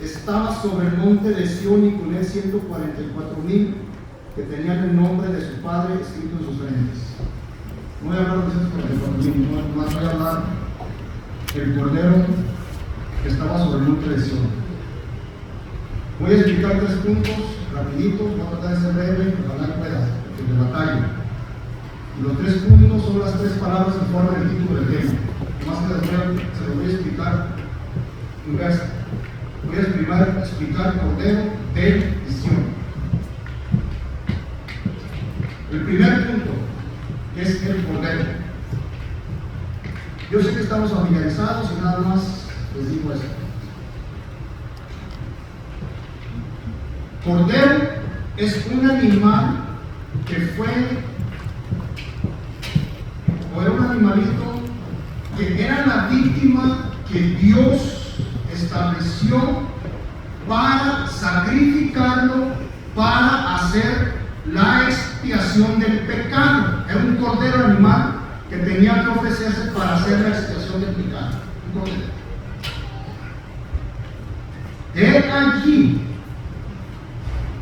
estaba sobre el monte de Sión y con él 144,000 que tenían el nombre de su padre escrito en sus frentes. No voy a hablar de 144,000, no voy a hablar del cordero que estaba sobre el monte de Sión. Voy a explicar 3 puntos rapiditos, voy a tratar de ser breve, ojalá pueda, porque de batalla. Y los 3 puntos son las 3 palabras que forman el título del tema. Más que se los voy a explicar en verso. Voy a explicar cordero de visión. El primer punto, que es el cordero. Yo sé que estamos familiarizados y nada más les digo esto. Cordero es un animal que era un animalito que era la víctima que Dios estableció para sacrificarlo, para hacer la expiación del pecado. Era un cordero animal que tenía que ofrecerse para hacer la expiación del pecado. Un cordero.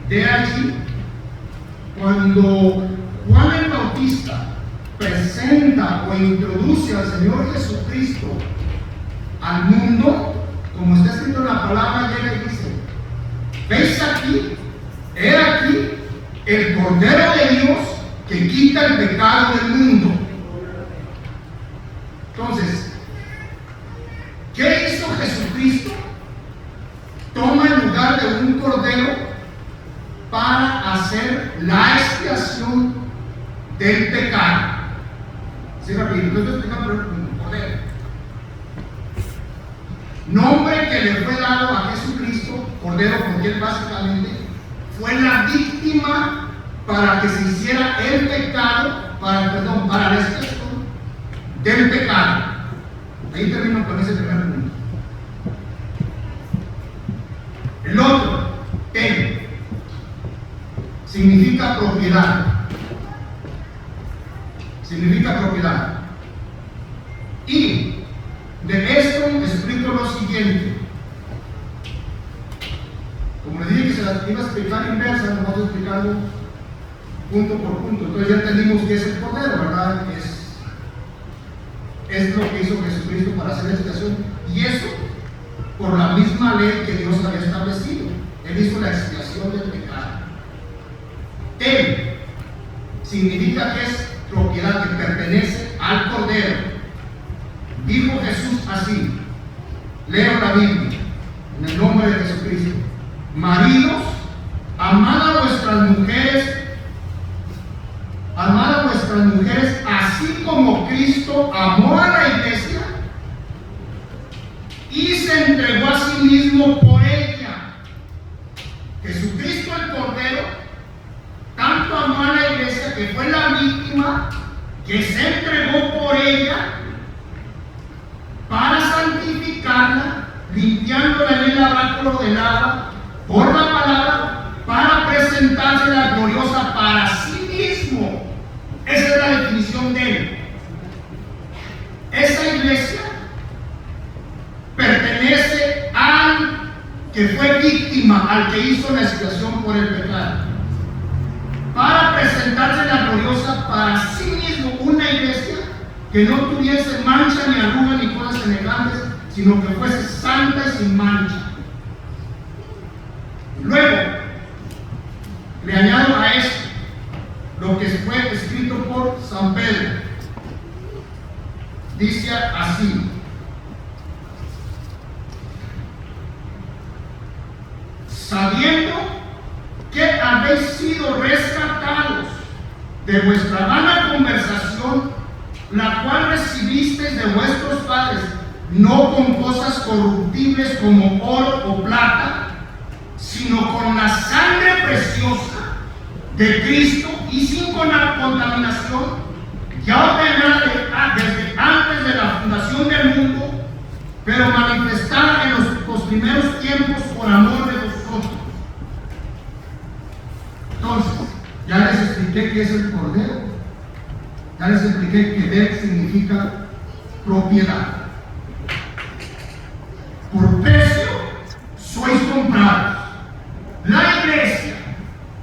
De allí, cuando Juan el Bautista presenta o introduce al Señor Jesucristo al mundo, como está escrito en la palabra, llega y dice: ¿veis aquí? He aquí el Cordero de Dios que quita el pecado del mundo. Entonces, ¿qué hizo Jesucristo? Toma el lugar de un cordero para hacer la expiación del pecado. Sí, rápido, entonces explicamos el cordero. Nombre que le fue dado a Jesucristo, cordero, porque él básicamente fue la víctima para que se hiciera el pecado, para la expiación del pecado. Ahí termino con ese primer punto. El otro, ten, significa propiedad. Significa propiedad. Y de esto explico lo siguiente. Como les dije que se las iba a explicar inversa, nos vamos explicando punto por punto. Entonces ya entendimos que es el cordero, ¿verdad? Es lo que hizo Jesucristo para hacer la expiación. Y eso por la misma ley que Dios había establecido. Él hizo la expiación del pecado. Ten significa que es propiedad que pertenece al cordero. Dijo Jesús así, leo la Biblia en el nombre de Jesucristo: maridos, amad a vuestras mujeres así como Cristo amó a la iglesia y se entregó a sí mismo por ella. Jesucristo el Cordero tanto amó a la iglesia que fue la víctima que se entregó por ella para santificarla, limpiándola en el lavacro del agua por la palabra, para presentársela gloriosa para sí mismo. Esa es la definición de él. Esa iglesia pertenece al que fue víctima, al que hizo la expiación por el pecado, para presentársela gloriosa para sí mismo. Una iglesia que no tuviese mancha ni arruga ni cosas semejantes, sino que fuese santa y sin mancha. Luego le añado a esto lo que fue escrito por San Pedro. Dice así: sabiendo que habéis sido rescatados de vuestra vana conversación, la cual recibisteis de vuestros padres, no con cosas corruptibles como oro o plata, sino con la sangre preciosa de Cristo y sin contaminación, ya ordenada desde antes de la fundación del mundo, pero manifestada en los primeros tiempos por amor de vosotros. Entonces, ya les expliqué qué es el cordero, ya les expliqué que de significa propiedad. Por precio sois comprados. La iglesia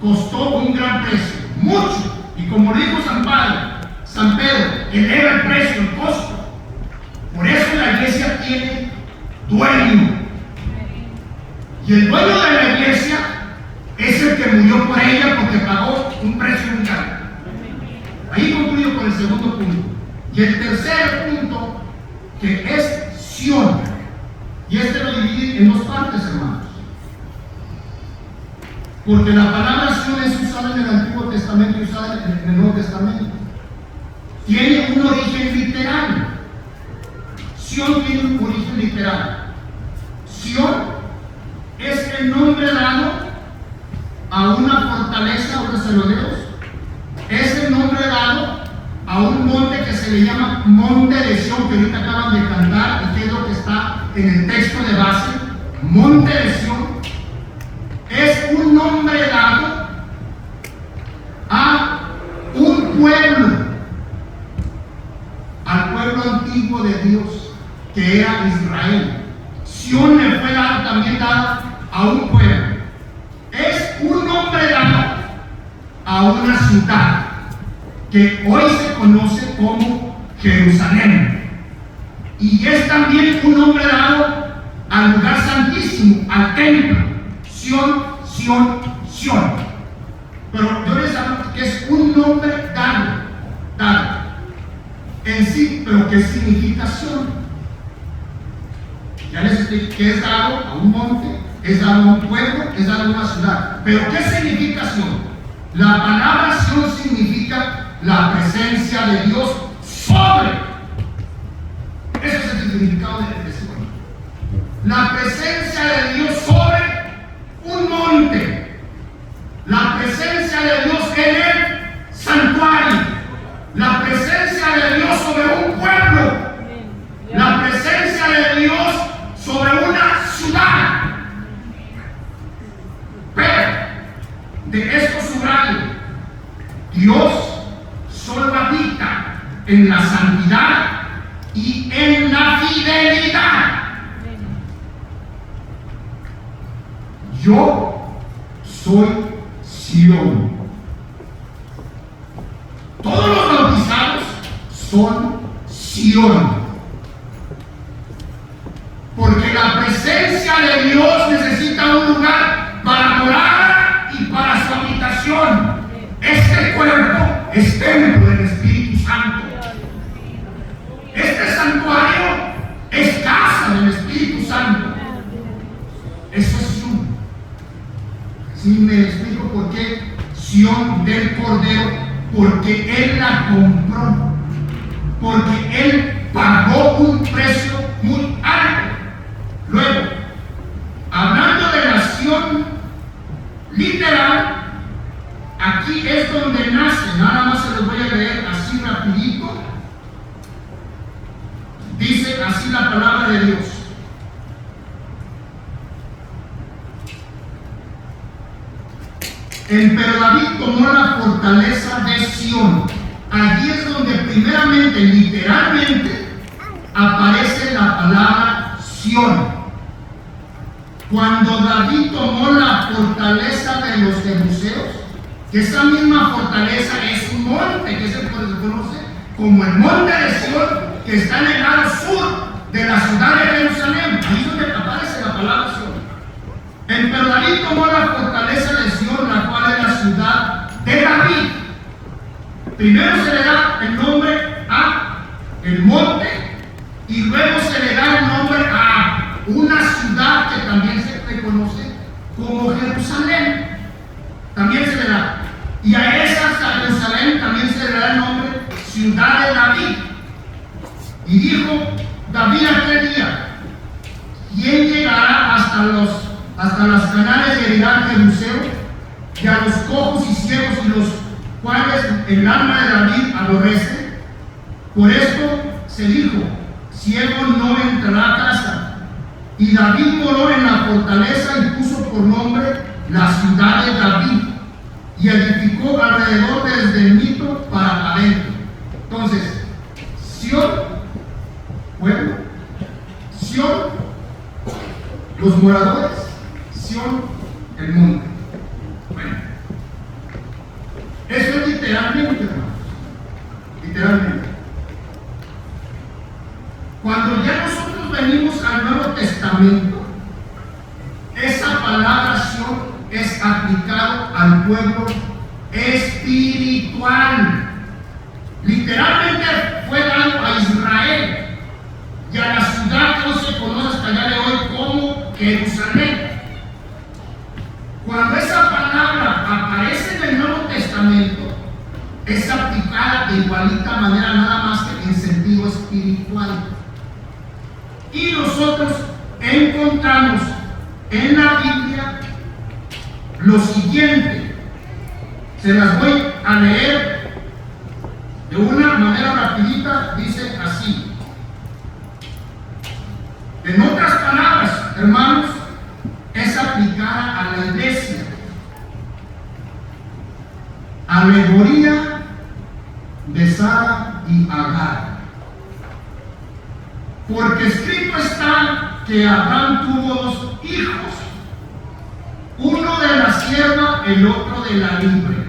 costó un gran precio, mucho, y como dijo San Pedro, eleva el precio, el costo. Por eso la iglesia tiene dueño. Y el dueño de la iglesia es el que murió por ella porque pagó un precio muy caro. Ahí concluyo con el segundo punto. Y el tercer punto, que es Sión. Y este lo dividí en dos partes, hermanos. Porque la palabra Sión es usada en el Antiguo Testamento y usada en el Nuevo Testamento. Tiene un origen literal. Sión tiene un origen literal. Sión es el nombre dado a una fortaleza, a los herodeos. Es el nombre dado a un monte que se le llama Monte de Sión, que ahorita acaban de cantar, y que es lo que está en el texto de base. Monte de Sión es un nombre dado a un pueblo, al pueblo antiguo de Dios, que era Israel. Sión le fue también dada a un pueblo. Es un nombre dado a una ciudad que hoy se conoce como Jerusalén. Y es también un nombre dado al lugar santísimo, al templo. Sión, Sión, Sión. Pero yo les hablo que es un nombre dado en sí, pero ¿qué significa Sión? Ya les expliqué que es dado a un monte, es dado a un pueblo, es dado a una ciudad. Pero ¿qué significa Sión? La palabra Sión significa la presencia de Dios sobre. Ese es el significado de Sión. La presencia de Dios sobre un monte. La presencia de Dios en el santuario. La presencia de Dios sobre un pueblo. La presencia de Dios sobre una ciudad. Pero de esto subrayo, Dios solo habita en la santidad y en la fidelidad. Yo soy Sión. Todos los bautizados son Sión. Porque la presencia de Dios necesita un lugar para morar y para su habitación. Este cuerpo es templo del Espíritu Santo. Este santuario es casa del Espíritu Santo. Eso es Sión. ¿Sí me explico por qué Sión del Cordero? Porque Él la compró. Porque Él pagó un precio muy alto. Luego, hablando de la Sión literal, aquí es donde nace. Nada más se los voy a leer así rapidito. Dice así la palabra de Dios. Pero David tomó la fortaleza de Sión. Allí es donde primeramente, literalmente, aparece la palabra Sión. Cuando David tomó la fortaleza de los jebuseos, que esa misma fortaleza es un monte que se conoce como el monte de Sión, que está en el lado sur de la ciudad de Jerusalén. Ahí es donde aparece la palabra Sión. Pero David tomó la fortaleza de Sión, la cual es la ciudad de David. Primero se le da el nombre a el monte y luego se le da el nombre a una ciudad que también se reconoce como Jerusalén. También se le da. Y a esa Jerusalén también se le da el nombre ciudad de David. Y dijo David aquel día: ¿quién llegará hasta las canales de Heridad Jebuseo, y a los cojos y ciegos, y los cuales el alma de David aborrece? Por esto se dijo: ciego no entrará a casa. Y David moró en la fortaleza y puso por nombre la ciudad de David, y edificó alrededor desde el Mito para adentro. Entonces, Sión, pueblo, Sión, los moradores, Sión, el monte. Bueno, eso es literalmente, hermanos. Literalmente. Cuando ya nosotros venimos al Nuevo Testamento, esa palabra Sión es aplicado al pueblo espiritual. Literalmente fue dado a Israel y a la ciudad que hoy se conoce hasta el día de hoy como Jerusalén. Cuando esa palabra aparece en el Nuevo Testamento, es aplicada de igualita manera, nada más que en sentido espiritual. Y nosotros encontramos en la Biblia lo siguiente. Se las voy a leer de una manera rapidita. Dice así. En otras palabras, hermanos, es aplicada a la iglesia. Alegoría de Sara y Agar. Porque escrito está que Abraham tuvo dos hijos, uno de la sierva, el otro de la libre.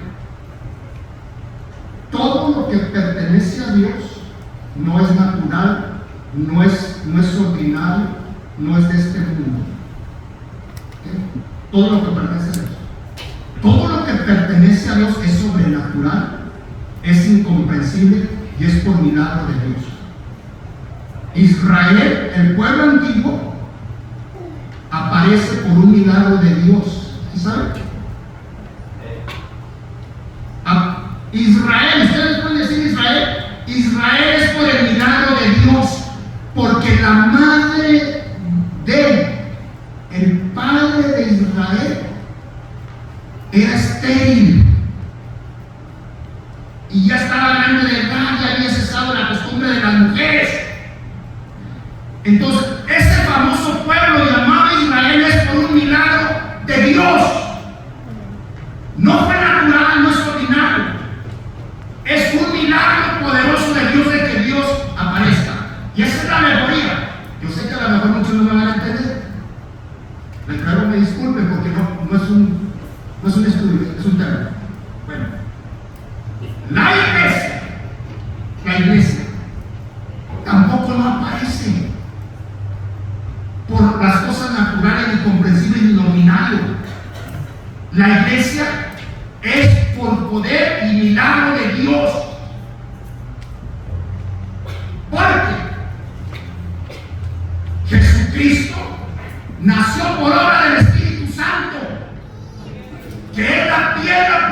Todo lo que pertenece a Dios no es natural, no es ordinario, no es de este mundo. ¿Okay? Todo lo que pertenece a Dios. Todo lo que pertenece a Dios es sobrenatural, es incomprensible y es por milagro de Dios. Israel, el pueblo antiguo, aparece por un milagro de Dios. ¿Sí saben? Israel, ustedes pueden decir Israel. Israel es por el milagro de Dios, porque la madre el padre de Israel era estéril y ya estaba grande de edad, ya había cesado la costumbre de las mujeres. Entonces, ese famoso pueblo llamado Israel es por un milagro de Dios. No fue natural, no es ordinario. Es un milagro poderoso de Dios, de que Dios aparezca. Y esa es la alegoría. Yo sé que a lo mejor muchos no me van a entender. Les ruego me disculpen porque no es un estudio, es un tema. Bueno, la iglesia tampoco no aparece por las cosas naturales, incomprensibles y nominales. La iglesia es por poder y milagro de Dios. Porque Jesucristo nació por obra del Espíritu Santo, que es la piedra